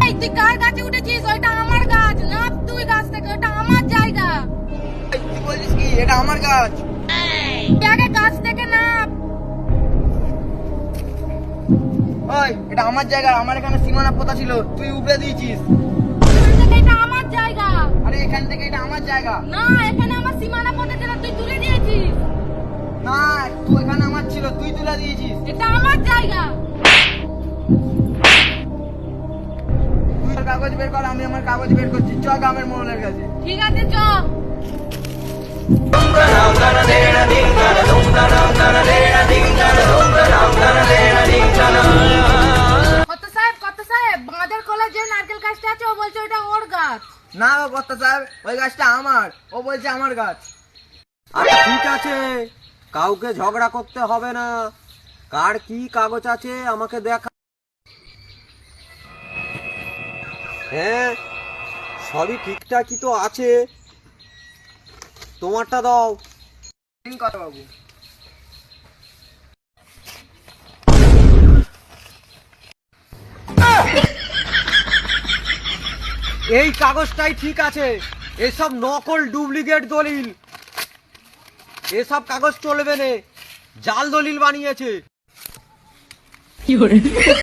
এই তুই কার গাছে উঠেছিস? ওইটা আমার গাছ না, তুই গাছ থেকে, ওটা আমার জায়গা। তুই বলিস কি এটা আমার গাছ? তুই আগে গাছ থেকে নাম। ওই এটা আমার জায়গা, আমার এখানে সীমানা পোতা ছিল, তুই উপরে দিয়েছিস। এখান থেকে এটা আমার জায়গা। আরে এখান থেকে এটা আমার জায়গা। না, এখানে আমার সীমানা পথে ছিল, তুই তুলে দিয়েছিস। না, তুই এখানে আমার ছিল, তুই তুলে দিয়েছিস। এটা আমার জায়গা। তুই তোর কাগজ বের কর, আমি আমার কাগজ বের করছি। চ গ্রামের মোড়লের কাছে। ঠিক আছে, চ। কত সাহেব, বাঁধের কোলে যে নারকেল গাছটা আছে, ও বলছে ওটা ওর গাছ। না গো কর্তা সাহেব, ওই গাছটা আমার, ও বলছে আমার গাছ। আরে ঠিক আছে, কাউকে ঝগড়া করতে হবে না। কার কি কাগজ আছে আমাকে দেখা। হ্যাঁ, সবই ঠিকঠাকই তো আছে। তোমারটা দাও। কথা বাবু, এই কাগজটাই ঠিক আছে। এসব নকল ডুপ্লিকেট দলিল, এসব কাগজ চলবে না। জাল দলিল বানিয়েছে।